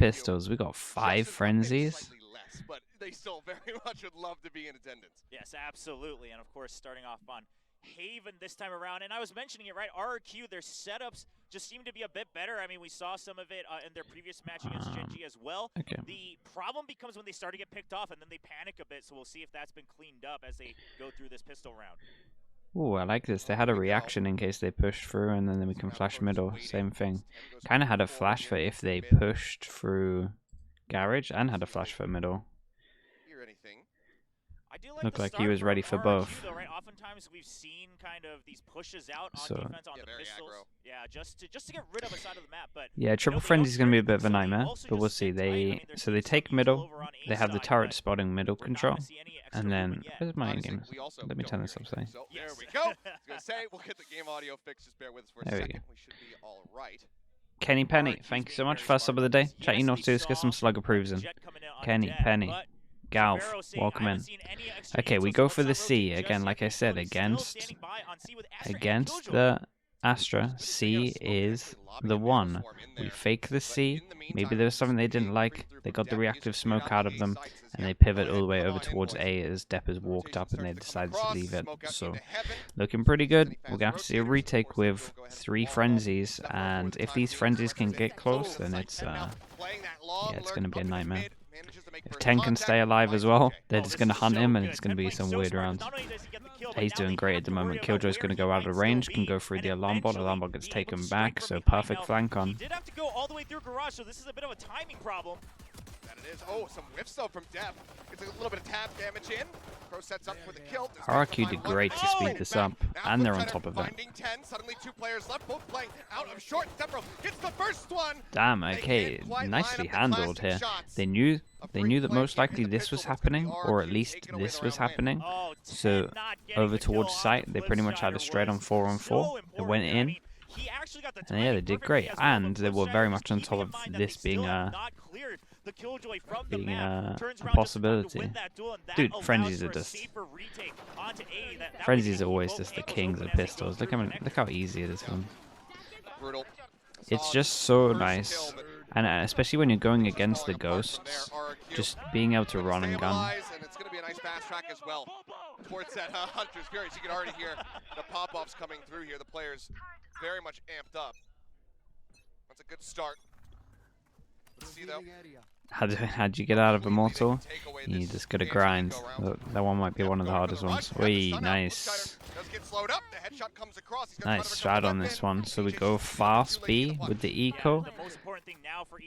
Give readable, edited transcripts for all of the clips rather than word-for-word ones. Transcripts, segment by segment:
pistols. We got 5 frenzies. But they still very much would love to be in attendance. Yes, absolutely. And of course, starting off on Haven this time around. And I was mentioning it, right? RRQ, their setups just seem to be a bit better. I mean, we saw some of it in their previous match against Genji as well. Okay. The problem becomes when they start to get picked off, and then they panic a bit. So we'll see if that's been cleaned up as they go through this pistol round. Ooh, I like this. They had a reaction in case they pushed through, and then we can flash middle. Same thing. Kind of had a flash for if they pushed through garage, and had a flash for middle. Looked like he was ready for both. Though, right? Oftentimes we've seen kind of these pushes out on defense on the pistols. Yeah, just to get rid of a side of the map. But yeah, triple frenzy is going to be a bit of a nightmare, but we'll see. They take middle. They have the turret spotting middle control, and then where's my game? Let me turn this up. Say. So there we go. I was gonna say we'll get the game audio fixed. Just bear with us for a second. We should be all right. Kenny Penny, thank you so much. First sub of the day. Chat you notes to get some slug approves in. Kenny Penny. Galv, welcome in. Okay, we go for the C again. Like I said, against the Astra, C is the one. We fake the C. Maybe there was something they didn't like. They got the reactive smoke out of them, and they pivot all the way over towards A as Depp has walked up, and they decided to leave it. So, looking pretty good. We're going to have to see a retake with 3 frenzies, and if these frenzies can get close, then it's it's going to be a nightmare. If 10 can stay alive as well, they're just going to hunt him, and it's going to be some weird rounds. He's doing great at the moment. Killjoy's going to go out of range, can go through the alarm bot. Alarm bot gets taken back, so perfect flank on. He did have to go all the way through garage, so this is a bit of a timing problem. That it is. Oh, some whiffs though from Depp. Gets a little bit of tap damage in. Pro sets up for the kill. RRQ did great to speed this up, and they're on top of it. Suddenly 2 players left, both playing out of short. Sepro gets the first one. Damn, okay, nicely handled here. They knew that most likely this was happening, or at least this was happening. So over towards site, they pretty much had a straight on 4-on-4. They went in, and yeah, they did great. And they were very much on top of this being a possibility. Dude, frenzies are just frenzies are always just the kings of pistols. Look how easy it is for them. It's just so nice. And especially when you're going against the ghosts, just being able to run and gun. And it's going to be a nice fast track as well towards that Hunter's Fury. You can already hear the pop-offs coming through here. The players very much amped up. That's a good start. Let's see though. How'd you get out of Immortal? You just gotta grind. That one might be one of the hardest ones. Wee, nice. Nice strat on this one. So we go fast B with the eco.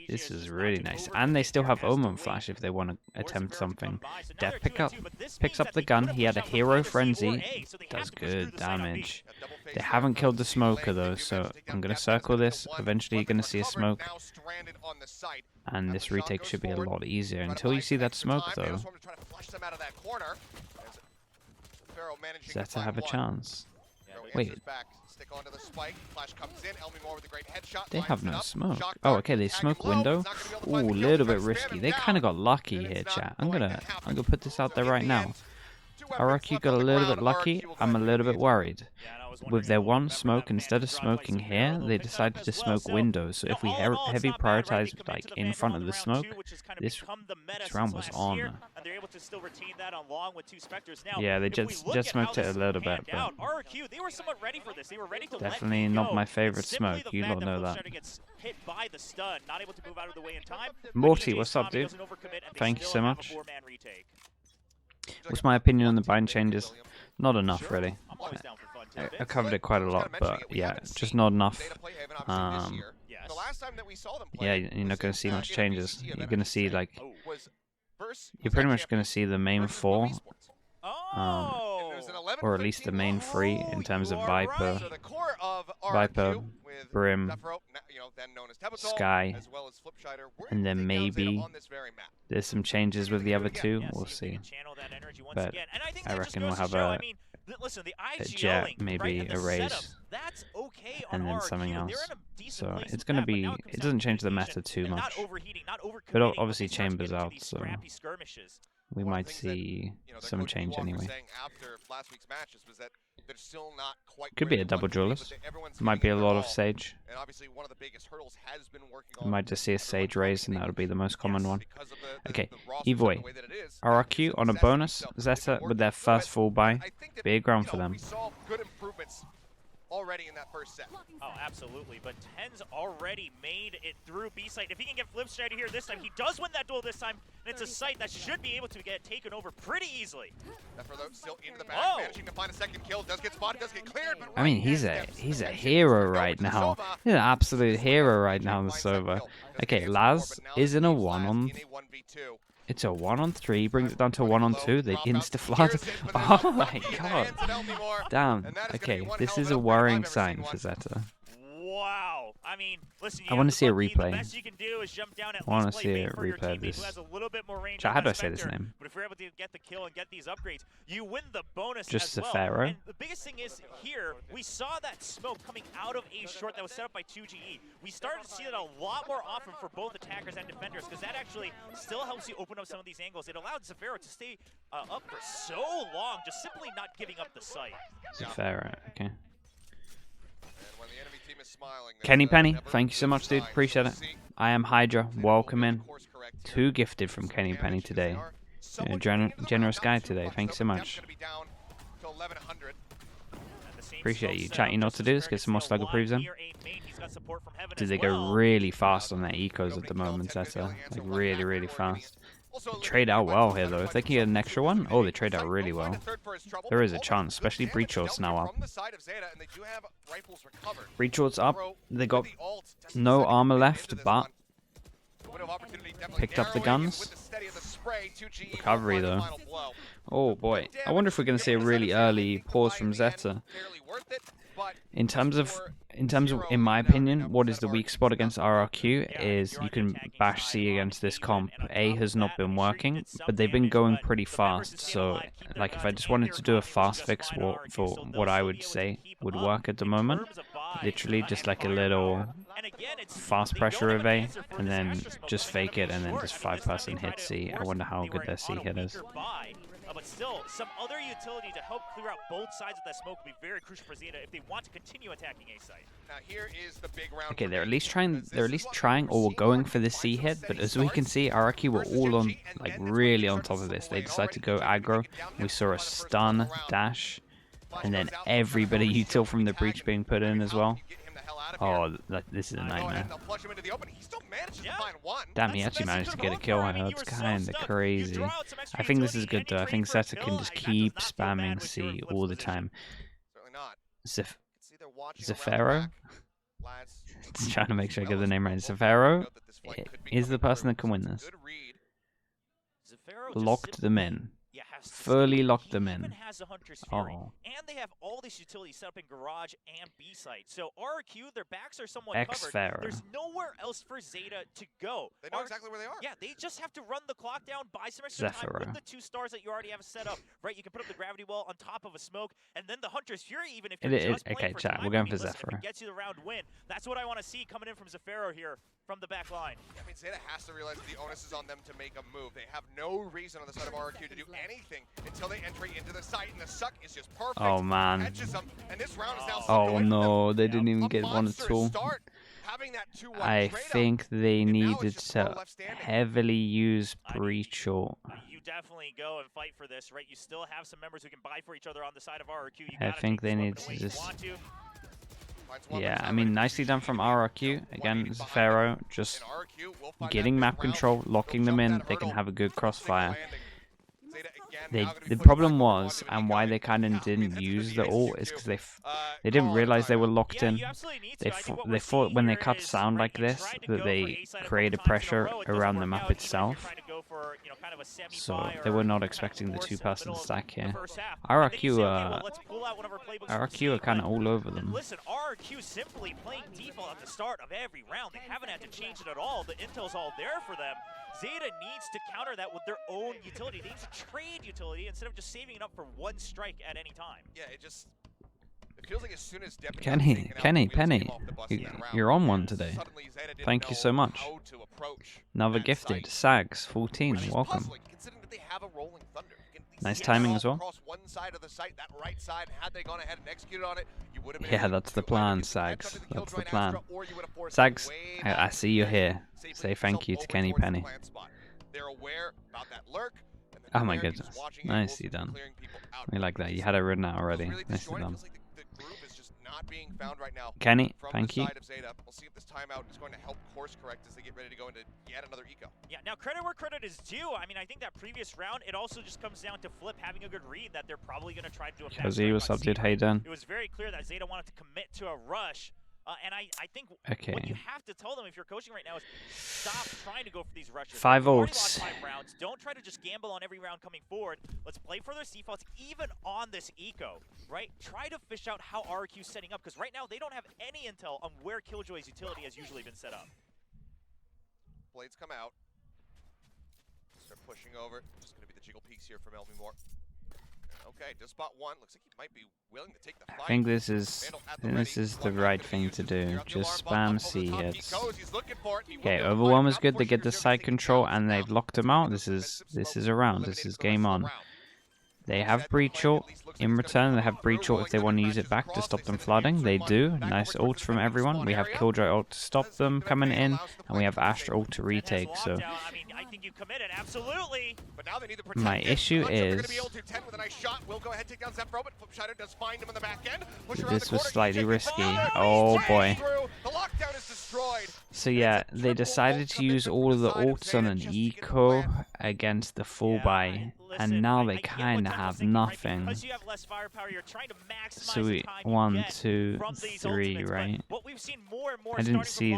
This is really nice. And they still have Omen Flash if they want to attempt something. Death picks up the gun. He had a hero frenzy. Does good damage. They haven't killed the smoker though, so I'm gonna circle this. Eventually you're gonna see a smoke. And this retake should be a lot easier until you see that smoke though. ZETA have a chance. Wait. They have no smoke. Oh, okay, they smoke window. Ooh, a little bit risky. They kind of got lucky here, chat. I'm gonna put this out there right now. RRQ got a little bit lucky. I'm a little bit worried. With their one smoke, instead of smoking here, they decided to smoke windows. So if we heavy prioritize like in front of the smoke, this round was on. Yeah, they just smoked it a little bit, but definitely not my favorite smoke. You lot know that. Morty, what's up, dude? Thank you so much. What's my opinion on the bind changes? Not enough, really. I covered it quite a lot, but yeah, just not enough. Yeah, you're not going to see much changes. You're going to see, like, you're pretty much going to see the main 4, or at least the main 3 in terms of Viper, Brim, Sky, and then maybe there's some changes with the other 2. We'll see. But I reckon we'll have a Jet, maybe a Raze, and then something else. So it's going to be, it doesn't change the meta too much. But obviously Chamber's out, so we might see some change anyway. they're still not quite Could where be a they double want to be, duelist. but everyone's Might be getting a their lot of all. Sage. And obviously one of the biggest hurdles has been working We on. might just see a Sage raise, and that would be the most common one. Because of the Okay, roster either set way, the way that it is, RRQ it's a on a necessity. bonus. So if ZETA you're with their working through first it, full buy. I think that, Big round you for know, them. we saw good improvements already in that first set. Oh, absolutely. But Ten's already made it through B site. If he can get flip strategy here this time, he does win that duel this time. And it's a site that should be able to get taken over pretty easily. Zephyr, though, still into the back, Oh. managing to find a second kill. Does get spotted, does get cleared, but I mean, he's a hero right now. He's an absolute hero right now on the server. Okay, Laz is in a 1-on. It's a 1-on-3. Brings it down to a 1-on-2. They insta-flood. Oh my god. Damn. Okay, this is a worrying sign for ZETA. Wow. I mean, listen, I want to see a The replay. best you can do is jump down at I want to least see play a bait for your replay of teammate who this. has a little bit more range Chat, on how do I that say this Spectre. name? But if you're able to get the kill and get these upgrades, you win the bonus Just as well. Zephyro? And the biggest thing is here, we saw that smoke coming out of A short that was set up by 2GE. We started to see that a lot more often for both attackers and defenders because that actually still helps you open up some of these angles. It allowed Zephyro to stay up for so long, just simply not giving up the site. Zephyro, okay. When the enemy team is smiling, Kenny Penny, never thank you so a much, dude. sign. Appreciate So it. see, I am Hydra. they Welcome will in. course correct here. Two gifted from Kenny Penny today. They are somewhat Yeah, getting into the generous round. guy Not too today. much, Thanks though, so but much. Depth's gonna be down to 1100. Appreciate you. Chat, you know what to do is get some more slug approves in. Dude, they go really fast on their ecos at the moment, ZETA. Like really, really fast. They trade out well here though. If they can get an extra one, oh, they trade out really well. There is a chance, especially breach shorts now up. Breach shorts up. They got no armor left, but picked up the guns. Recovery though. Oh boy. I wonder if we're going to see a really early pause from ZETA. In terms of, in my opinion, what is the weak spot against RRQ is you can bash C against this comp. A has not been working, but they've been going pretty fast. So, like, if I just wanted to do a fast fix for what I would say would work at the moment, literally just like a little fast pressure of A, and then just fake it, and then just 5-person hit C. I wonder how good their C hit is. But still, some other utility to help clear out both sides of that smoke would be very crucial for ZETA if they want to continue attacking A site. Now here is the big round. Okay, they're at least trying or going for the C hit, but as we can see, RRQ were all on, like, really on top of this. They decided to go aggro. We saw a stun, dash, and then everybody util from the breach being put in as well. Oh, this is a nightmare. Damn, he actually managed to get a kill. That's kind of crazy. I think this is good though. I think ZETA can just keep spamming C all the time. Zephyro? Just trying to make sure I get the name right. Zephyro is the person that can win this. Locked them in. Fully locked them in. Oh. And they have all these utilities set up in garage and B site. So RRQ, their backs are somewhat X-Pharaoh. covered. There's nowhere else for ZETA to go. They know exactly where they are. Yeah, they just have to run the clock down, buy some extra time with the 2 stars that you already have set up. Right, you can put up the gravity wall on top of a smoke, and then the Hunter's Fury, even if you're just playing for chat, time, we're going for listen, if Zephyro. it gets you the round win. That's what I want to see coming in from Zephyro here from the back line. I mean, ZETA has to realize that the onus is on them to make a move. They have no reason on the side of RRQ to do anything until they enter into the site, and the suck is just perfect. Oh man. And this round is now Oh no, they didn't even get one at all. I think they needed to heavily use breach or... You definitely go and fight for this, right? You still have some members who can buy for each other on the side of RRQ. I think they need to just... Yeah, I mean, nicely done from RRQ. Again, Zephyro just getting map control, locking them in. They can have a good crossfire. The problem was, and why they kind of didn't use the ult, is because they didn't realize they were locked in. They thought when they cut sound like this that they created pressure around the map itself. So they were not expecting the 2-person stack here. RRQ are kind of all over them. Listen, RRQ simply playing default at the start of every round. They haven't had to change it at all. The intel's all there for them. ZETA needs to counter that with their own utility. They need to trade utility instead of just saving it up for one strike at any time. Yeah, it feels like as soon as Kenny, Penny, you're on one today. Thank you so much. Another gifted, Sags, 14, welcome. they have a rolling thunder. You can at least Nice get timing it all as well. across one side of the site, that right side. Had they gone ahead and executed on it, you would have been Yeah, able that's to the either plan, get the catch Sags. onto the That's the Killjoy plan. Astra, or you would have forced Sags, them way I back see you there, here. safely Say get thank you themselves to over Kenny towards the Penny. plant spot. They're aware about that lurk. And then Oh from my there, he's goodness. watching Nicely angles, done. clearing people out. We like that. You had it written out already. Really Nicely disjointed. done. Feels like the groove is just not being found right now Kenny, from thank the you. side of ZETA. We'll see if this timeout is going to help course correct as they get ready to go into yet another eco. Yeah, now credit where credit is due. I mean, I think that previous round, it also just comes down to Flip having a good read that they're probably going to try to do a fast Cozy, strike what's on up, dude? C. How you doing? It was very clear that ZETA wanted to commit to a rush. And I think Okay. what you have to tell them if you're coaching right now is stop trying to go for these rushes. 5 You've already ults. lost 5 rounds. Don't try to just gamble on every round coming forward. Let's play for their C-faults, even on this eco, right? Try to fish out how RRQ's setting up, because right now they don't have any intel on where Killjoy's utility has usually been set up. Blades come out. They're pushing over. Just going to be the jiggle piece here from Elmi Moore. Okay, just spot one. Looks like he might be willing to take the fight. I think this is the right thing to do. Just spam C hits. Okay, Overwhelm is good. They get the side control and they've locked him out. This is a round. This is game on. They have breach ult. In return, they have breach ult if they want to use it back to stop them flooding. They do. Nice ults from everyone. We have Killjoy ult to stop them coming in, and we have Astra ult to retake. So my issue is this was slightly risky. Oh boy. So yeah, they decided to use all of the ults on an eco against the full buy, and now they kind of have nothing. So we 1, 2, 3, right? I didn't see.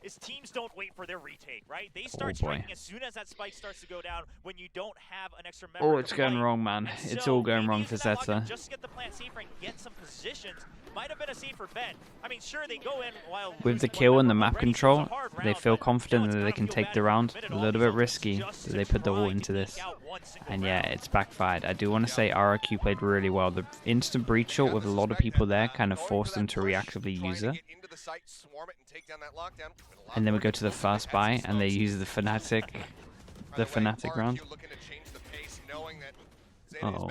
Is teams don't wait for their retake, right? They Oh start boy. striking as soon as that spike starts to go down when you don't have an extra member. Oh, to it's going fight. wrong, man. And It's so all going maybe wrong for using that lock-in ZETA. just to get the plant safer and get some positions might have been a safer bet. I mean, sure, they go in while With the losing kill one and the member map already, so control, it's a hard they round, feel but confident still, that they it's can gotta take feel the bad round. for A all little these bit ults risky, just but to they put the try ult to into eke this. out one single And yeah, round. it's backfired. I do want to say RRQ played really well. The instant breach ult with a lot of people there kind of forced them to reactively use it. And then we go to the fast buy, and they use the Fnatic round. Uh-oh.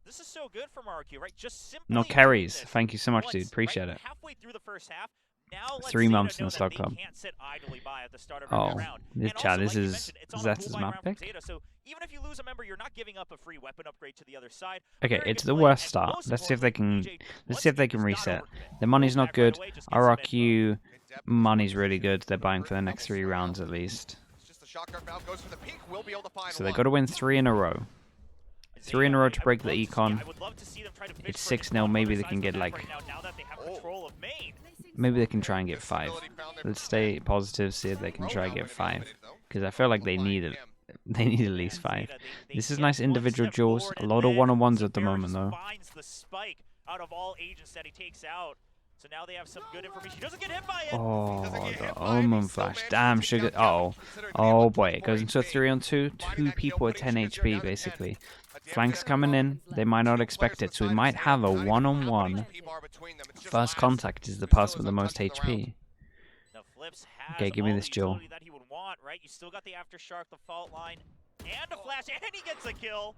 This is so good from RRQ, right? Just simply No doing carries. this Thank you so much, once, dude. Appreciate right? it. Halfway through the first half, now let's 3 ZETA months in know the that Slug they Club. can't sit idly by at the start of every Oh, round. this And chat, also, this like you is mentioned, it's on a ZETA's full buy map round from pick. ZETA, so even if you lose a member, you're not giving up a free weapon upgrade to the other side. Okay, Very it's good the play, worst and start. most Let's see if they can. importantly, BJ, Let's see if they can once again, reset. does not overcommit. The money's Goes not back good. right away, just gets some info. RRQ money's really good. They're buying for the next 3 rounds at least. So they got to win 3 in a row. 3 in a row to break the econ. It's 6-0. Maybe they can get like. Maybe they can try and get 5. Let's stay positive. See if they can try and get 5. Because I feel like they need it. They need at least 5. This is nice individual duels. A lot of one-on-ones at the moment though. Finds the spike out of all agents that he takes out. So now they have some good information. He doesn't get hit by it. Oh, the Omen Flash. Damn, Sugar. Uh-oh. Oh boy, it goes into a 3-on-2. 2 people at 10 HP basically. Flanks coming in. They might not expect it, so we might have a 1-on-1. First contact is the person with the most HP. Okay, give me this duel. That he would want, right? You still got the aftershock, the fault line, and a flash, and he gets a kill.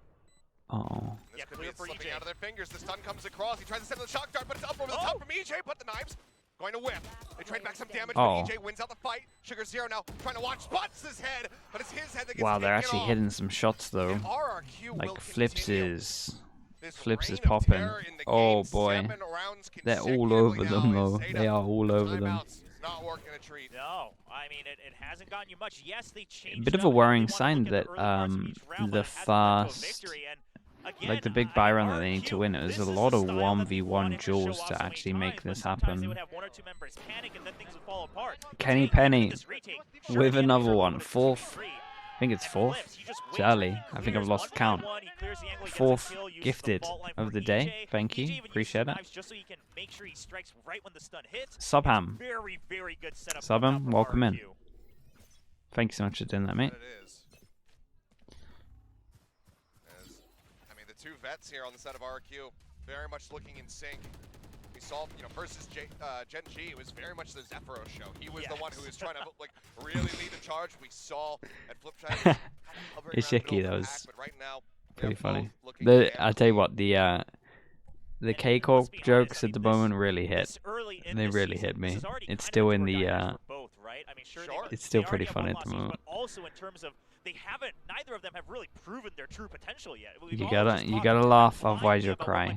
Oh. This could be slipping out of their fingers. The stun comes across. He tries to send the shock dart, but it's up over the top from EJ. But the knives going to whip. They trade back some damage, but EJ wins out the fight. Sugar Zero now trying to watch spots his head, but it's his head that gets Wow, they're taken actually off. hitting some shots though. And RRQ Like will Flips continue is this Flips is reign of popping. terror in the Oh game. boy. 7 rounds They're all over them consecutively though. now as They ZETA are all over them. timeouts. Not working a treat. No, I mean it hasn't gotten you much. Yes, they changed. A bit of a worrying sign that the fast, like the big buy round that they need to win, it was a lot of 1v1 duels to actually make this happen. Kenny Penny with another one, 4th. I think it's 4th. It's early. I think I've lost count. 4th gifted of the day. Thank you. Appreciate it. Subham. Subham, welcome in. Thank you so much for doing that, mate. I mean, the 2 vets here on the side of RRQ, very much looking in sync. We saw, you know, versus Gen G, it was very much the Zephyros show. He was the one who was trying to like really lead the charge. We saw at Flipside. Ishiki, that was but right now, pretty funny. looking I tell you what, the K-Corp jokes at the moment really hit. They really hit me. It's still in the it's still pretty funny at the moment. But also in terms of neither of them have really proven their true potential yet. You gotta laugh, otherwise you'll cry.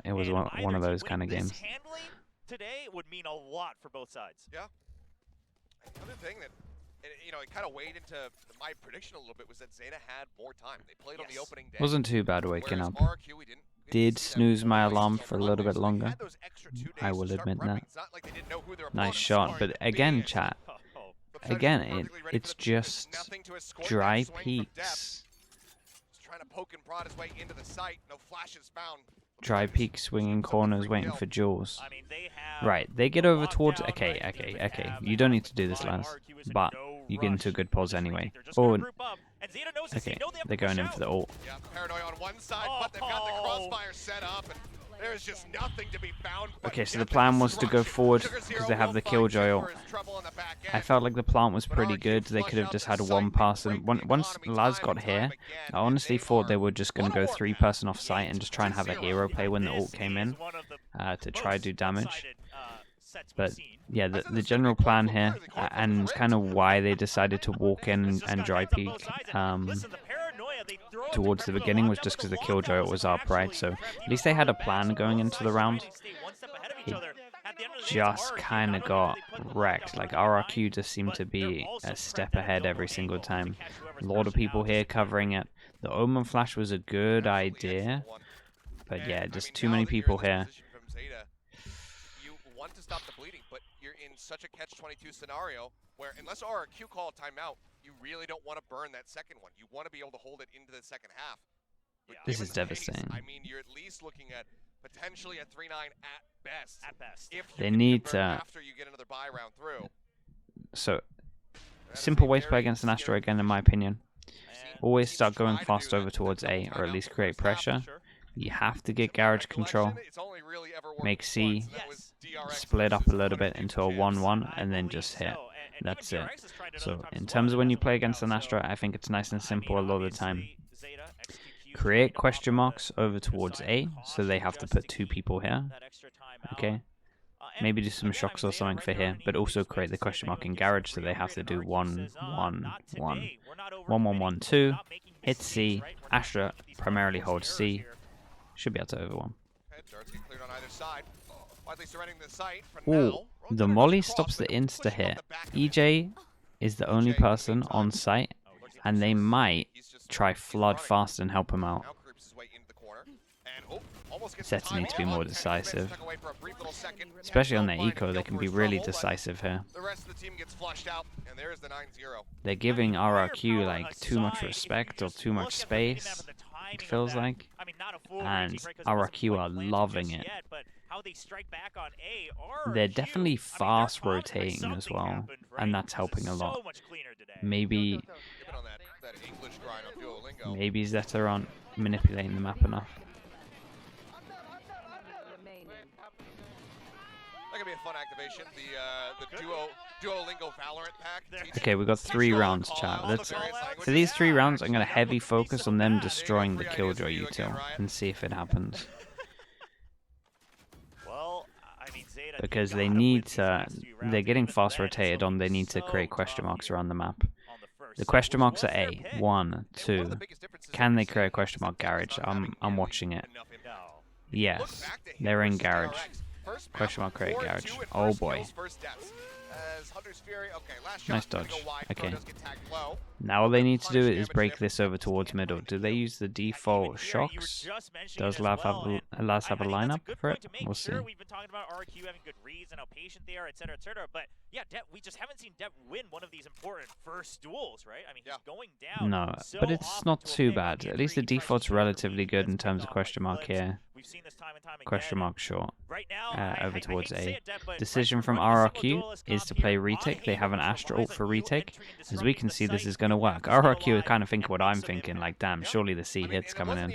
It was one of those kind of games. Handling today would mean a lot for both sides. Yeah. Another thing that, you know, it kind of weighed into my prediction a little bit was that ZETA had more time. They played on the opening day. Wasn't too bad waking up. RRQ, we didn't Did see snooze that my twice alarm just for a one little day, bit so they longer. had those extra 2 days I to will start admit prepping. that. It's not like they didn't know who their Nice opponents shot, are but at the again, beginning. chat. Flipside Again, was perfectly ready for it's the team. There's just nothing to escort dry that swing from depth. peaks. He's trying to poke and prod his way into the site. No flashes found. Dry peak swinging corners waiting for jewels. I mean, they have Right, they get over towards... Okay. You don't need to do this, lads. But you get into a good pause anyway. Oh, okay. They're going in for the ult. Yeah, Paranoia on one side, but they've got the crossfire set up, and there's just nothing to be found. Okay, so the plan was to go forward because they have the Killjoy ult. I felt like the plant was pretty good. They could have just had one pass, and once Laz got here, I honestly thought they were just going to go 3-person off site and just try and have a hero play when the ult came in to try to do damage. But yeah, the general plan here, and kind of why they decided to walk in and dry peek towards the beginning was just because the Killjoy was up, right? So at least they had a plan going into the round. It just kind of got wrecked. Like RRQ just seemed to be a step ahead every single time. A lot of people here covering it. The Omen Flash was a good idea, but yeah, just too many people here. You want to stop the bleeding, but you're in such a catch-22 scenario where unless RRQ call a timeout, you really don't want to burn that second one. You want to be able to hold it into the second half. This is devastating. I mean, you're at least looking at potentially a 3-9 at best. At best. If They need to... after you get another buy round through. So, simple way to play against an Astro again, in my opinion. Always start going fast over towards A, or at least create pressure. You have to get garage control. Make C, split up a little bit into a 1-1, and then just hit. That's it. So, in terms of when you play against an Astro, I think it's nice and simple a lot of the time. Create question marks over towards A, so they have to put 2 people here. Okay. Maybe do some shocks or something for here, but also create the question mark in garage, so they have to do 1-1-1. 1-1-1-2. Hit C. Astra primarily holds C. Should be able to overwhelm. Ooh, the molly stops the insta hit. EJ is the only person on site, and they might try flood fast and help him out. ZETA need to be more decisive. Especially on their eco, they can be really decisive here. They're giving RRQ like too much respect or too much space, it feels like. And RRQ are loving it. They're definitely fast rotating as well, and that's helping a lot. Maybe ZETA aren't manipulating the map enough. That could be a fun activation. The Duolingo Valorant pack. Okay, we got 3 rounds, chat. For these 3 rounds, I'm going to heavy focus on them destroying the Killjoy util and see if it happens. Because they need to, they're getting fast rotated on, they need to create question marks around the map. The question marks are A. 1, 2. Can they create a question mark garage? I'm watching it. Yes, they're in garage. Question mark create garage. Oh boy. Nice dodge. Okay. Now all they need to do is break this over towards middle. Do they use the default shocks? Does Laz have a lineup for it? We'll see. We've been talking about RRQ having good reads and how patient they are, etc., etc. But yeah, we just haven't seen Depp win one of these important first duels, right? I mean, he's going down. No, but it's not too bad. At least the default's relatively good in terms of question mark here. Question mark short. Over towards A. Decision from RRQ is to play retake. They have an Astra ult for retake. As we can see, this is going to work. RRQ kind of think what I'm thinking, like, damn, surely the C hit's coming in.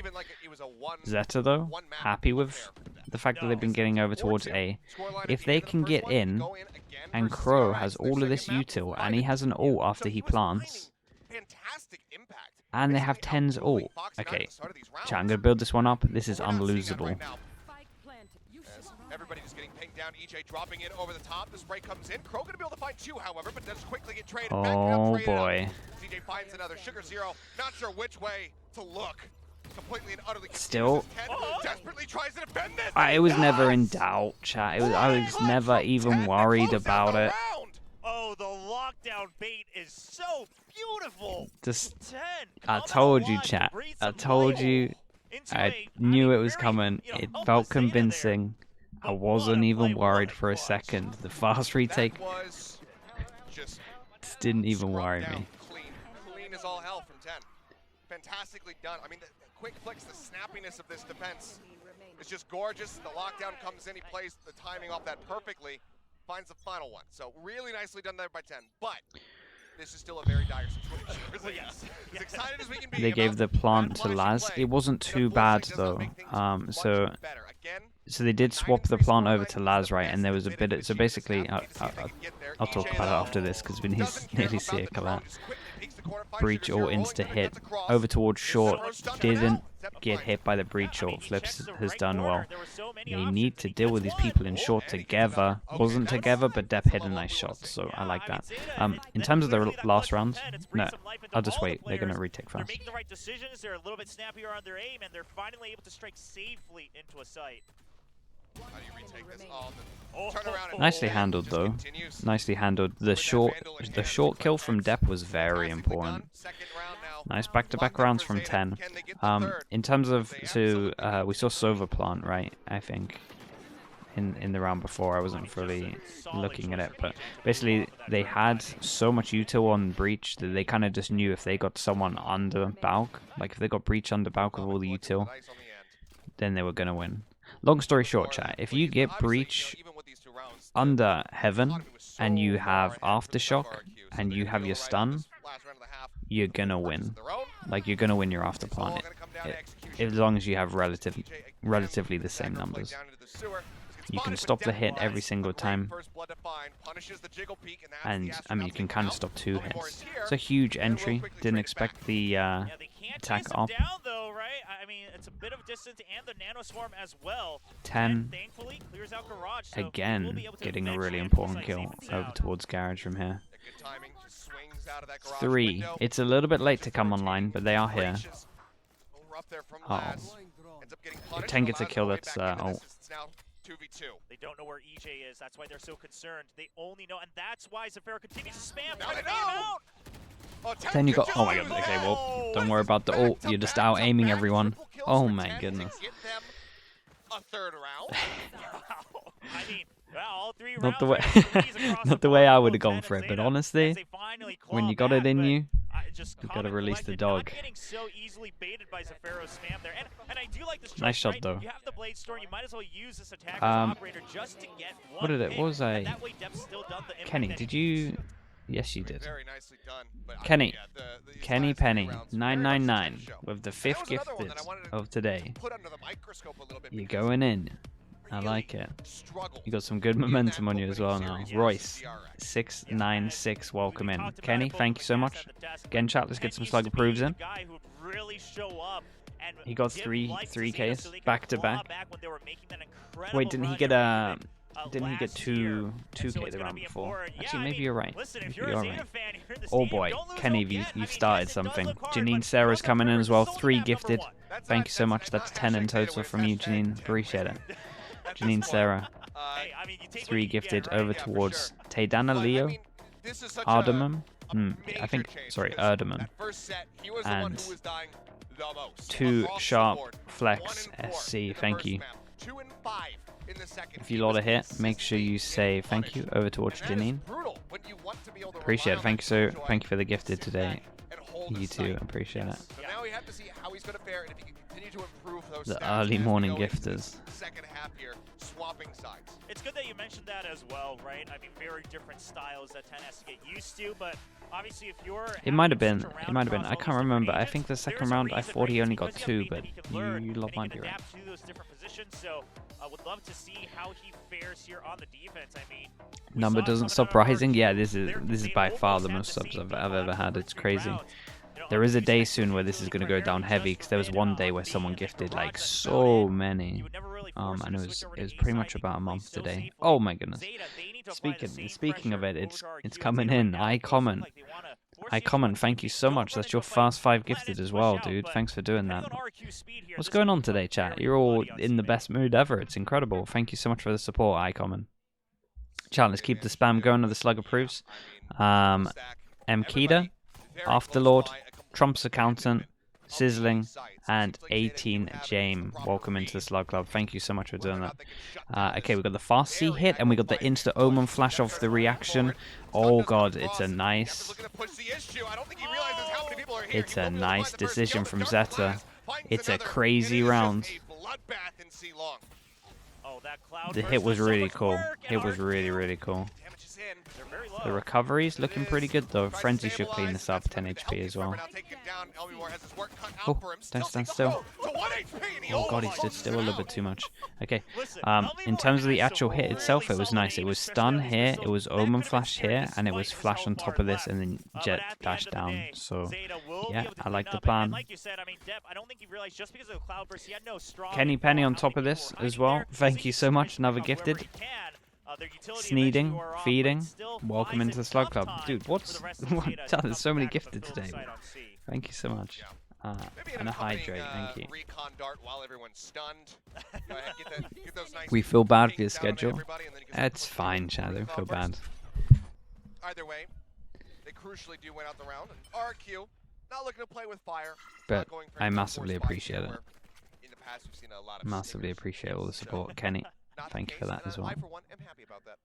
ZETA, though, happy with the fact that they've been getting over towards A. If they can get in, and Crow has all of this util, and he has an ult after he plants, and they have 10's ult. Okay, chat, I'm going to build this one up. This is unlosable. Everybody just getting pinged down. EJ dropping in over the top. The spray comes in. Crow going to be able to find 2, however, but does quickly get traded back. Oh boy. CJ finds another. Sugar Zero, not sure which way to look. Completely and utterly Still, desperately tries to defend this. I was never in doubt, chat. I was never even worried about it. Oh, the lockdown bait is so beautiful. Just, I told you, chat. I told you. I knew it was coming. It felt convincing. I wasn't even worried for a second. The fast retake just didn't even worry me. Clean as all hell from 10. Fantastically done. I mean, the quick flicks, the snappiness of this defense is just gorgeous. The lockdown comes in, he plays the timing off that perfectly, finds the final one. So really nicely done there by 10. But this is still a very dire situation. Yes. As excited as we can be. They gave the plant to Laz. It wasn't too bad though. So they did swap the plant over to Laz, right? And there was a bit of, so basically, I'll talk about it after this because we nearly see it come out. Breach or insta hit over towards short, didn't get hit by the breach short. Flips has done well. They need to deal with these people in short together. Wasn't together, but Depp hit a nice shot, so I like that. In terms of the last round, no, I'll just wait. They're gonna retake fast. Making the right decisions. They're a little bit snappier on their aim, and they're finally able to strike safely into a site. How do you retake this? Turn around and Nicely handled though. Nicely handled. The short kill from Depp was very important. Nice back-to-back rounds from 10. In terms of, so we saw Sova plant, right? I think in the round before. I wasn't fully looking at it, but basically they had so much util on breach that they kind of just knew if they got someone under Balk, like if they got breach under Balk with all the util, then they were gonna win. Long story short, chat, if you get breach under Heaven and you have Aftershock and you have your stun, you're gonna win. Like, you're gonna win your after plant, as long as you have relatively the same numbers. You can stop the hit every single time, and I mean you can kind of stop 2 hits. It's a huge entry. Didn't expect the attack up. I mean, it's a bit of distance and the nano swarm as well. 10 clears out Garage, so again, getting a really important kill over towards Garage from here. 3. It's a little bit late to come online, but they are here. Oh, if 10 gets a kill, that's oh. 2v2. They don't know where EJ is. That's why they're so concerned. They only know, and that's why Zafiro continues to spam. Then you got, oh my god, okay, well, don't worry about the ult, you're just out aiming everyone. Oh my goodness. A third round. I mean, all 3 rounds. Not the way I would have gone for it, but honestly, when you got it in you, you gotta release the dog. So easily baited by Zafiro's spam there. And I do like this nice shot though. You have the blade storm, you might as well use this attack operator just to get one. What did it? What was I? That way Depp's still done the Kenny, did you? Yes, you did. Very nicely done, but Kenny, the Kenny Penny, 999 with the 5th gifted of today. You're going in. I like it. You got some good momentum on you as well now. Royce, 696, welcome in. Kenny, thank you so much. Again, chat, let's get some slug approves in. He got 3Ks back to back. Wait, didn't he get 2K the round before? Actually, maybe you're right. Maybe you're right. Oh boy, Kenny, you've started something. Janine Sarah's coming in as well. 3 gifted. Thank you so much. That's 10 in total from you, Janine. Appreciate it. Janine Sarah, 3 gifted over towards Taydana Leo, Ardamon, I think, sorry, Ardamon, and 2 Sharp Flex SC, thank you. If you lot a hit, make sure you say thank you over towards Janine. Appreciate it, thank you for the gifted today. You too, appreciate it. The early morning gifters. It's it's good that you mentioned that as well, right? I mean, very different styles that 10 has to get used to, but obviously if you're... It might have been. It might have been. I can't remember. I think the second round I thought he only got 2, but you lot might be right. To those different positions, so I would love to see how he fares here on the defense. I mean, Number doesn't stop rising. Yeah, this is by far the most subs I've ever had. It's crazy. There is a day soon where this is going to go down heavy, because there was one day where someone gifted like so many. And it was pretty much about a month today. Oh my goodness. Speaking of it, it's coming in. I comment, thank you so much. That's your first 5 gifted as well, dude. Thanks for doing that. What's going on today, chat? You're all in the best mood ever. It's incredible. Thank you so much for the support, iCommon. Chat, let's keep the spam going of the slug approves. Mkida, Afterlord, Trump's Accountant, Sizzling, and 18 Jame. Welcome into the Slug Club. Thank you so much for doing that. Okay, we got the fast C hit, and we got the Insta Omen flash off the reaction. Oh god, it's a nice... It's a nice decision from ZETA. It's a crazy round. The hit was really cool. It was really cool. The recovery's looking pretty good though. Frenzy should clean this up, 10 HP as well. Oh, don't stand still. Oh god, he stood still a little bit too much. Okay, in terms of the actual hit itself, it was nice. It was stun here, it was Omen flash here, and it was flash on top of this, and then jet dash down. So, yeah, I like the plan. Kenny Penny on top of this as well. Thank you so much, another gifted. Sneeding, feeding, welcome into the Slug Club. Dude, there's so many gifted today. Thank you so much. And a hydrate, thank you. We feel bad for your schedule. It's fine, Chad, don't feel bad. Either way, they crucially do win out the round. RRQ, not looking to play with fire. But I massively appreciate it. Massively appreciate all the support. Kenny, thank you for that as well. I, for one, am happy about that.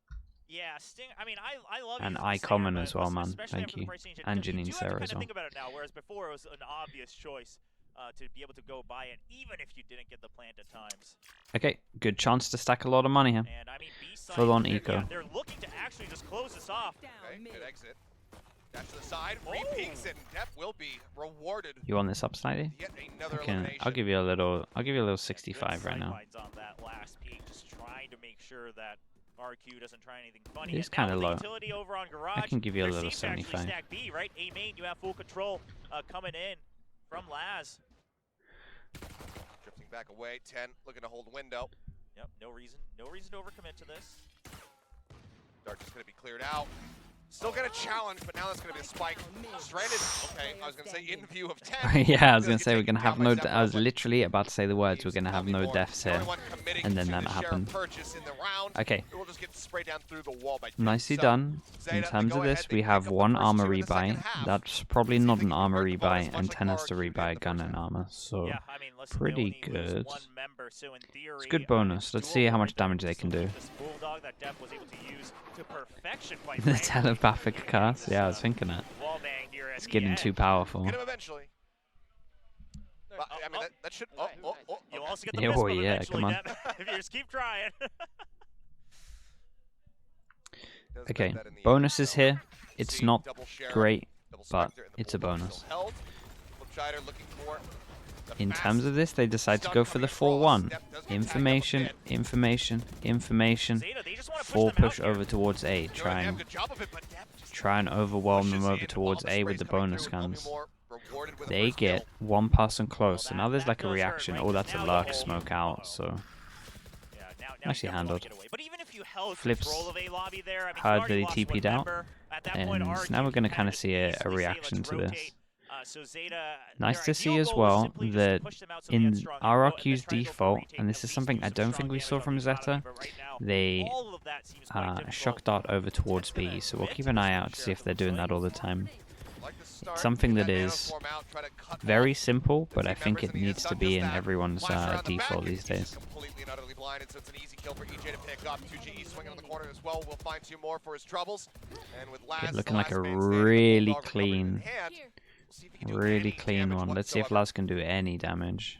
Yeah, Sting. I mean, I love. And iCommon as well, man. Thank you. And Janine Sarah as well. Think about it now, whereas before it was an obvious choice to be able to go buy it, even if you didn't get the plant at times. Okay, good chance to stack a lot of money here. And I mean, full on eco. Yeah, they're looking to actually just close this off. Okay, good exit. Dash to the side, re-peeks it, and Def will be rewarded. You want this up slightly? I'll give you a little 65 right now. On that last peak, just trying to make sure that RQ doesn't try anything funny. It's kind of low. Over on Garage, I can give you a little 75. B, right? A main, you have full control coming in from Laz. Drifting back away, 10 looking to hold window. Yep, no reason to overcommit to this. Dart just gonna be cleared out. Still gonna challenge, but now that's gonna be a spike. Stranded. Okay, I was gonna say in view of 10. Yeah, I was gonna say we're gonna have no. I was literally about to say the words. We're gonna have no deaths here, and then that happened. Okay. Nicely done. In terms of this, we have 1 armor rebuy. That's probably not an armor rebuy, and 10 has to rebuy a gun and armor. So pretty good. It's good bonus. Let's see how much damage they can do. The telepathic cast? Yeah, I was thinking that. It's getting too powerful. Get him eventually. I mean, that should... You'll also get the yeah, yeah, come on. If you just keep trying. Okay, bonuses here. It's not great, but it's a bonus. In terms of this, they decide to go for the 4-1. Information, information, information. 4 push over towards A. Try and overwhelm them over towards A with the bonus guns. They get 1 person close, so now there's like a reaction. Oh, that's a lurk smoke out, so... Nicely handled. Flips heard that he TP'd out, and now we're going to kind of see a reaction to this. Nice to see as well that in RRQ's default, and this is something I don't think we saw from ZETA, they shock dart over towards B, so we'll keep an eye out to see if they're doing that all the time. It's something that is very simple, but I think it needs to be in everyone's default these days. Okay, looking like a really clean one. Let's see if Laz can do any damage.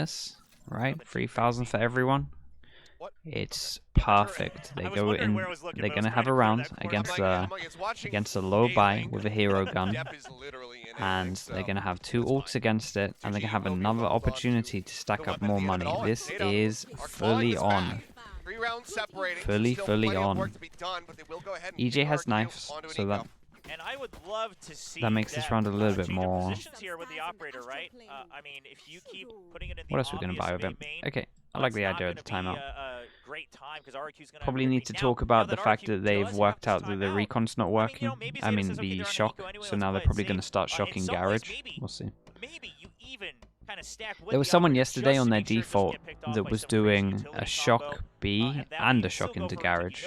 this, right? 3,000 for everyone. It's perfect. They go in. They're gonna have a round against the low buy with a hero gun, and they're gonna have 2 ults against it, and they're gonna have another opportunity to stack up more money. This is fully on. Fully on. EJ has knives, so that And I would love to see that makes this round a little bit more. Here with the operator, right? I mean, if you keep putting it in the What else are we gonna buy with him? Okay, I like the idea of the timeout. Probably need to talk about the fact that they've worked out that the recon's not working. I mean, the shock. So now they're probably gonna start shocking Garage. We'll see. There was someone yesterday on their default that was doing a shock B and a shock into Garage.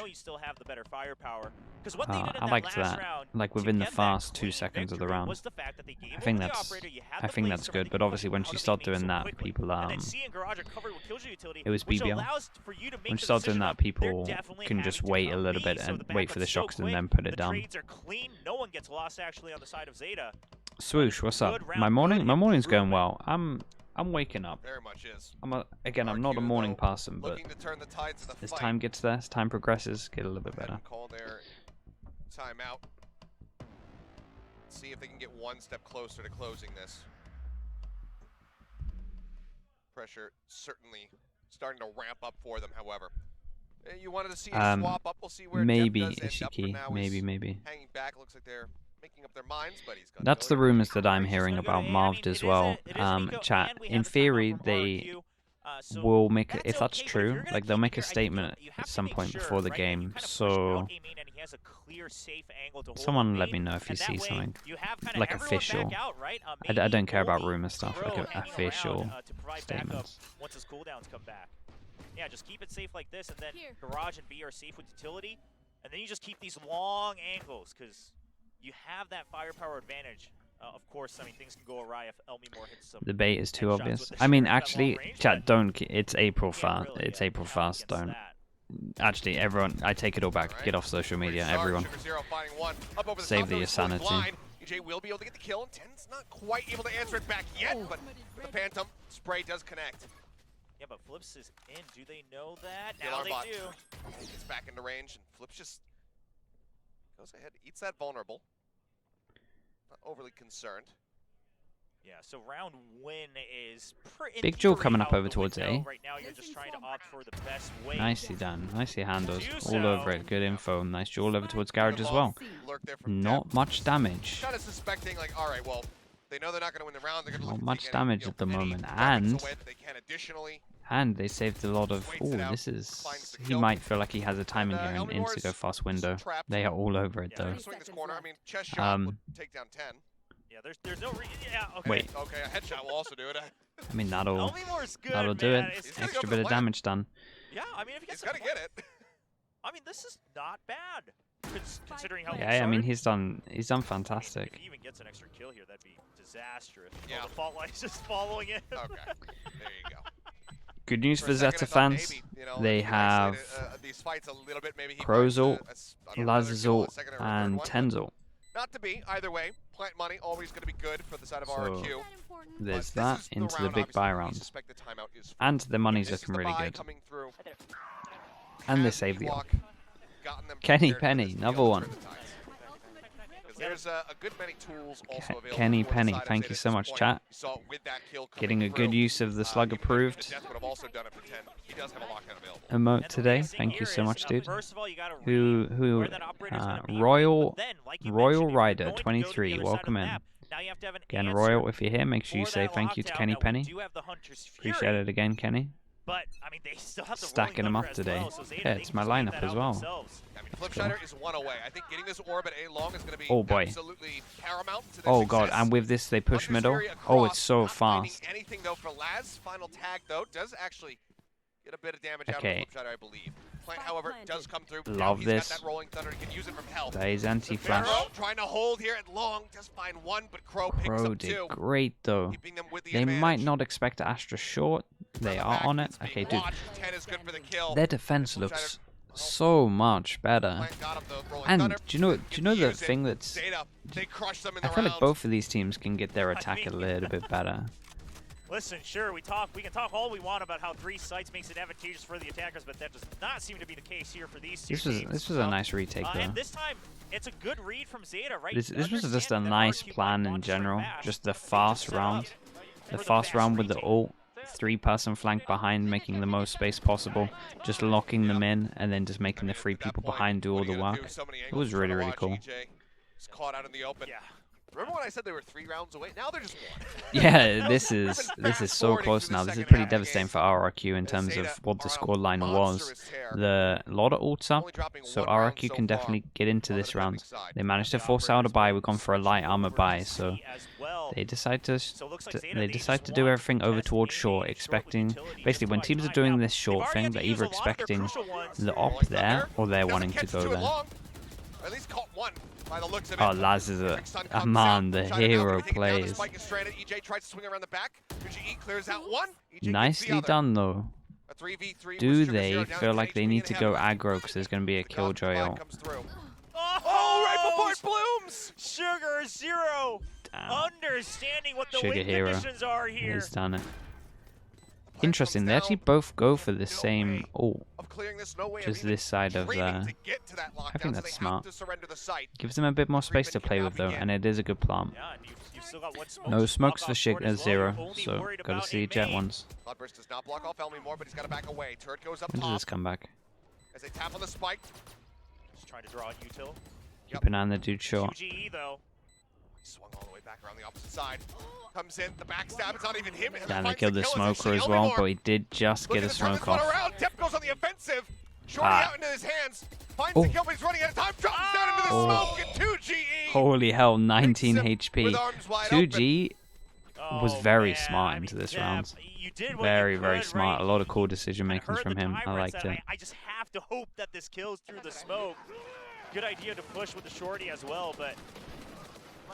I liked that, like within the first 2 seconds of the round. I think that's good, but obviously once you start doing that, people it was BBL. When you start doing that, people can just wait a little bit and wait for the shocks and then put it down. Swoosh, what's up? My morning's going well. I'm waking up. Very much is. I'm not a morning person, but as time gets there, as time progresses, get a little bit better. Call their timeout. See if they can get one step closer to closing this. Pressure certainly starting to ramp up for them, however. You wanted to see a swap up. We'll see where maybe Dev does end up. For now, maybe. Hanging back, looks like they're making up their minds, but he's got That's the rumors that I'm hearing about Marved as well. Chat. In theory, they will make, if that's true, like they'll make a statement at some point before the game. So someone let me know if you see something like official. I don't care about rumor stuff, like official statements. Once his cooldowns come back. Yeah, just keep it safe like this, and then Garage and B are safe with utility, and then you just keep these long angles because you have that firepower advantage. Of course, I mean, things can go awry if Elmimore hits some. The bait is too obvious. I mean, actually, chat, don't. It's April 1st. It's April 1st. Don't. Actually, everyone, I take it all back. Get off social media, everyone. Save your sanity. EJ will be able to get the kill, and Ten's not quite able to answer it back yet, but the Phantom spray does connect. Yeah, but Flips is in. Do they know that? Now they do. He gets back into range, and Flips just goes ahead, eats that vulnerable. Not overly concerned. Yeah, so round win is pretty. Big Jewel coming up over towards A. Right now, you're just trying to opt for the best way. Nicely done. Nicely handled. All over it. Good info. Nice Jewel over towards Garage as well. Not much damage. Kind of suspecting, like, all right, well, they know they're not going to win the round. They're going to not much damage at the moment, and they saved a lot of. Oh, this is. He might feel like he has a timing here in Instigo fast window. They are all over it though. Yeah, there's no yeah, okay. Wait. Okay, a headshot will also do it. I mean, that'll do it. Extra bit of damage done. Yeah, I mean, if he gets gotta get it. I mean, this is not bad. Considering how I mean, he's done fantastic. If he even gets an extra kill here, that'd be disastrous. Yeah. Oh, the fault line's just following it. Okay, there you go. Good news for ZETA fans. They have Crow's ult, Laz's ult, and Ten's ult. Not to be, either way. Plant money always going to be good for the side of RRQ. There's that into the big buy round. And the money's looking really good. And they saved the ult. Kenny Penny, another one. There's a good many tools also available. Kenny Penny, thank you so much, chat. Getting a good use of the slug approved emote today. Thank you so much, dude. Royal Rider 23, welcome in. Again, Royal, if you're here, make sure you say thank you to Kenny Penny. Appreciate it again, Kenny. But I mean, they still have stacking them up today. Yeah, it's my lineup as well. I mean, Flipshider is one away. I think getting this orb at A long is going to be absolutely paramount to their oh god, and with this they push middle. Oh, it's so fast. Anything though for Laz. Final tag though does actually get a bit of damage out of Flipshider, I believe. Plant, however, does come through. Love this. Got that rolling thunder. He can use it from health. That is anti-flash. Trying to hold here at long. Does find one, but Crow picks up two. Did great though. They might not expect Astra short. They are on it. Okay, dude. Their defense looks so much better. And do you know the thing that's? I feel like both of these teams can get their attack a little bit better. Listen, sure, we can talk all we want about how 3 sites makes it advantageous for the attackers, but that does not seem to be the case here for these two teams. This was a nice retake though. And this time, it's a good read from ZETA, right? This was just a nice plan in general. Just the fast round. The fast round with the ult. 3-person flank behind, making the most space possible. Just locking them in, and then just making the 3 people behind do all the work. It was really, really cool. Caught out in the open. Yeah. Remember when I said they were 3 rounds away? Now they're just 1. Yeah, this is so close now. This is pretty devastating for RRQ in terms of what the scoreline was. A lot of ults up, so RRQ can definitely get into this round. They managed to force out a buy. We've gone for a light armor buy, so they decide to do everything over towards short, expecting basically when teams are doing this short thing, they're either expecting the op there or they're wanting to go there. At least caught one. By the looks of Oh, it. Laz is a man, the hero plays. Nicely done though. Do they feel like they need to go aggro because there's going to be a Killjoy ult? Oh, right before it blooms! Sugar Zero! Damn. Understanding what the Sugar win Hero. conditions are here. He's done it. Interesting, they actually both go for the same ult. Just this side of I think that's smart. Gives them a bit more space to play with though, and it is a good plant. Yeah, and you've still got one smoke No smokes pop for off board as well. Zero, You're only so worried gotta about see a Jet main. ones. Cloudburst does not block off Elm anymore, but he's got to back away. Turret goes up When does top this come back? as they tap on the spike. Just trying to draw out util. Keep an eye on the dude short. 2GE though. Swung all the way back around the opposite side. Comes in, the backstab, it's not even him. Damn, they killed the smoker as well, but he did just get a smoke off. Tip goes on the offensive. Shorty Ah. out into his hands. Finds Oh. the kill, but he's running out of time. Drops down into the Oh. smoke. And 2GE. Holy hell, 19 With HP. arms wide 2G was Oh, very man, smart I mean, into this Jeff, round. you did what Very, you very could, smart. right? A lot of cool decision I making heard from the him. I timer liked said, it. I just have to hope that this kills through the smoke. Good idea to push with the shorty as well, but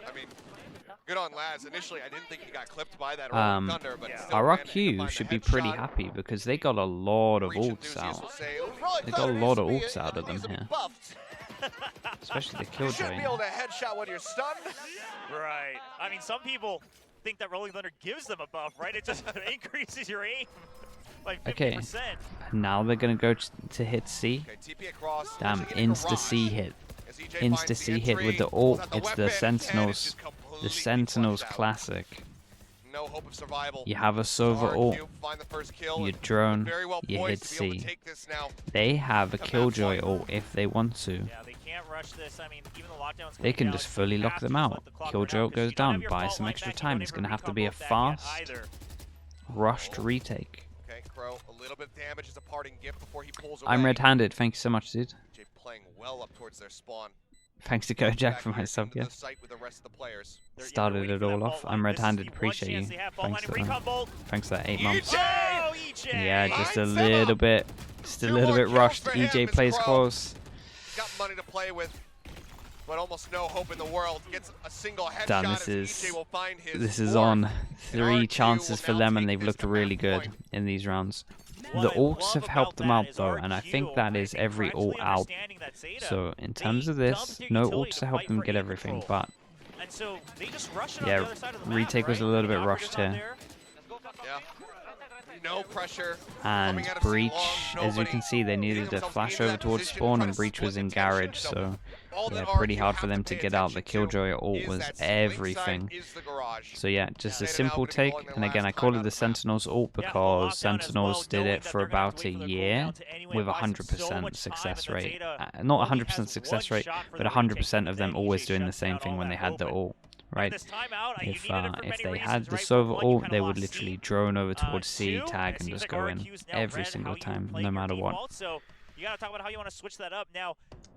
I mean, good on Laz. Initially, I didn't think he got clipped by that thunder, but Yeah. still RRQ should be pretty happy because they got a lot of ults out. They got a lot of ults out of them here. Especially the You shouldn't be able Killjoy. to headshot when you're stunned. right. I mean, some people think that Rolling Thunder gives them a buff, right? It just increases your aim by 50%. Okay. Now they're going to go to hit C. Okay, TP across. Damn, Pushing it insta C across. hit. As EJ Insta finds C the hit with the entry, ult. pulls out It's weapon, the and Sentinels. it's completely The Sentinels flushed out. classic. No hope of survival. You have a Sova ult. RRQ find the first kill, You and drone. very well You poised hit to be able to C. take this now. They have a Killjoy ult if they want to. Yeah, they can't rush this. I mean, even the lockdowns They can coming just out, fully you lock have them to out. let the clock Killjoy run out, 'cause goes you don't have down, your buy fault some line extra back, you time. don't It's have going to your have to be a recon bolt back yet fast, either. rushed retake. Okay, Crow, a little bit of damage as a parting gift before he pulls away. I'm red-handed. Thank you so much, dude. EJ playing well up towards their spawn. Thanks to Back Kojak for here my sub into the gift. site with the rest of the players. They're Started waiting it for that all fault off. line. I'm This is red-handed. the one Appreciate chance you. they have. Fault Thanks line for and that. recon bolt. Thanks for that 8 months. Oh, EJ! Yeah, just a Lines them little up. bit, just a 2 little more bit kills rushed. for him EJ as plays Crow. close. He's got money to play with, but almost no hope in the world. Gets a single headshot Damn, as this EJ will find his This is fourth. on. 3 RRQ chances will for now them, and take they've this looked to really match good point. in these rounds. What The I ults love have helped about them that out is though, and I think RRQ, that is think, every correctly ult out. understanding that Zeta, So in terms they of this, dumped their no utility ults to to help fight them for get aim everything, control. but And so they just rush it on yeah, the other side of the map, retake was a right? little bit The rushed operator's out here. there. Yeah. No pressure. And Coming out of C Breach, long, as you nobody can see, they needed to themselves flash into over that towards position, spawn, trying and to Breach was split in the tension. garage, so All yeah, that pretty RRQ hard have for them to pay get out. The attention to Killjoy ult is was that link side everything. is the garage. So yeah, just a Zeta now simple gonna be take, calling their and again, I last call time it out the of the map. Sentinels ult Yeah, full because lockdown as Sentinels well, did knowing it that for they're gonna have about to a wait for their year cooldown to anyway with buys them so 100% much time, success and then rate. Zeta Not only 100% has success one rate, shot for but the 100% retake, of them then always EJ doing the shuts same down thing all when they that had the open. ult, And right? this timeout, you If needed it for many they reasons, had the right? Sova One, you ult, kinda they would lost literally C. drone over towards C, Two, tag, it and seems just like go in RRQ's now every read single how you time, play no your matter what. default, so you gotta talk about how you want to switch that up. Now,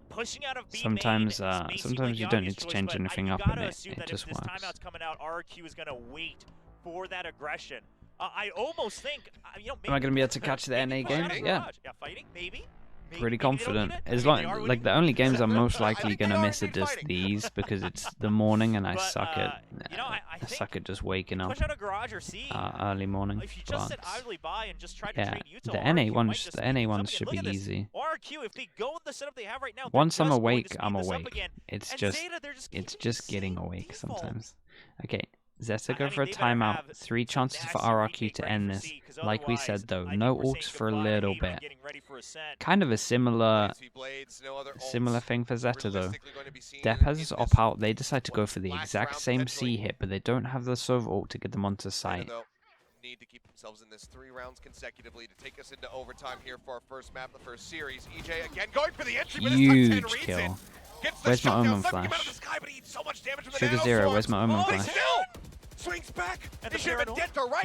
pushing out of B Sometimes, main may seem sometimes like you the don't obvious need to choice, change but anything you up, gotta and assume it that just if this works. timeout's coming out, RRQ is gonna wait for that aggression. I almost think, you know, maybe Am I going to be able to catch the NA maybe push out games? of Yeah. garage. Yeah, fighting, maybe. Pretty Maybe they don't confident. need it. As Maybe they long, are like winning. the only games I'm most likely think they gonna are miss are indeed just fighting. these because it's the morning and I But, suck at you know, I I think suck at just waking up push out a garage or C. early morning. If you just sit But idly by and just try to yeah, trade util, the RRQ NA might ones, just the speed NA things up ones again. should Look be at this. easy. RRQ, if they go with the setup they have right now, they're Once I'm just going to awake, speed I'm this up awake. again. It's And just Zeta, they're just it's keeping just the getting same awake default. sometimes. Okay, ZETA go for a timeout. 3 chances for RRQ to end this. Like we said though, no ults for a little bit. Kind of a similar thing for ZETA though. Depp has his op out. They decide to go for the exact same C hit, but they don't have the Sova ult to get them onto site. Need to keep themselves in this 3 rounds consecutively to take us into overtime here for our first map, the first series. EJ again going for the entry, Huge kill. Where's my Omen flash? Sugar Zero, where's my Omen flash? Swings back.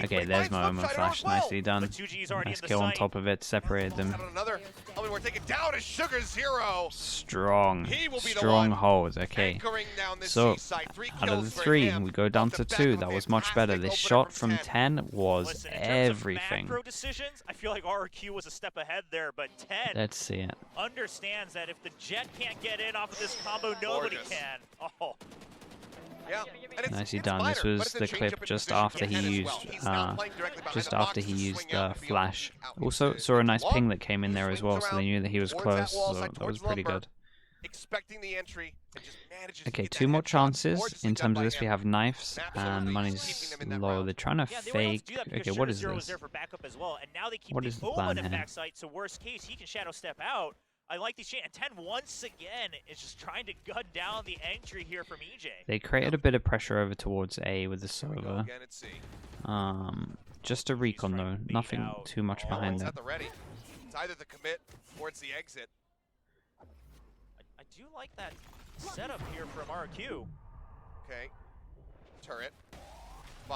Okay, there's my Omen flash. Nicely done. Nice kill on top of it. Separated them. We're taken down as Sugar Zero. Strong hold. Okay. So, out of the 3, we go down to 2. That was much better. This shot from 10 was everything. I feel like RRQ was a step ahead there, but 10 Let's see it. understands that if the Jet can't get in off of this combo, nobody can. Oh. Yeah. Nicely done. This was the clip just after he used flash. Also saw a nice ping that came in there as well, so they knew that he was close. So that was pretty good. Okay, 2 more chances. In terms of this, we have knives and money's low. They're trying to fake. Okay, what is this? What is the plan here? So worst case, he can shadow step out. I like these chains. And 10 once again is just trying to gun down the entry here from EJ. They created a bit of pressure over towards A with the Sova. Just a recon though, nothing too much behind it. It's either the commit or it's the exit. I do like that setup here from RRQ. Okay. Turret.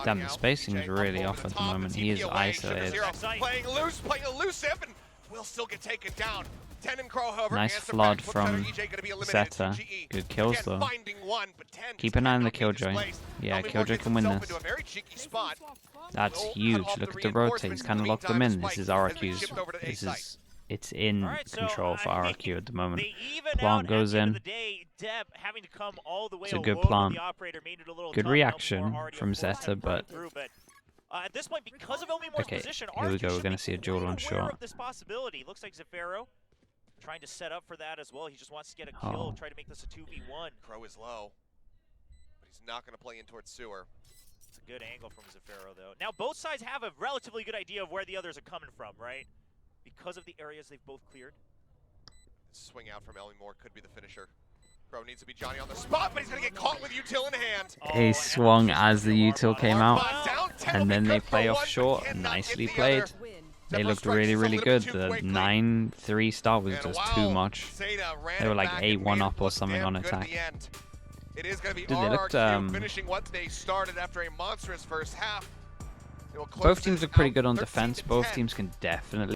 Damn, the spacing is really off at the moment. He is isolated. Playing elusive, and will still get taken down. 10 and Crow, however, nice flood from ZETA. Good kills though. Keep an eye on the Killjoy. Yeah, Killjoy can win this. That's huge. Look at the rotate. He's kind of locked them in. This is RRQ's. It's in control for RRQ at the moment. Plant goes in. It's a good plant. Good reaction from ZETA, but at this point, because of Elmimore's position, here we go. We're going to see a duel on short. This possibility looks like Zafiro trying to set up for that as well. He just wants to get a kill, try to make this a 2v1. Crow is low, but he's not going to play in towards sewer. It's a good angle from Zafiro, though. Now, both sides have a relatively good idea of where the others are coming from, right? Because of the areas they've both cleared. The swing out from Elmimore could be the finisher. Crow needs to be Johnny on the spot, but he's going to get caught with util in hand. He swung as the util came out, and then they play off short. Nicely played. They looked really, really good. The 9-3 start was just too much. They were like 8-1 up or something on attack. It is going to be RRQ finishing what they started after a monstrous first half. Both teams look pretty good on defense. Both teams can definitely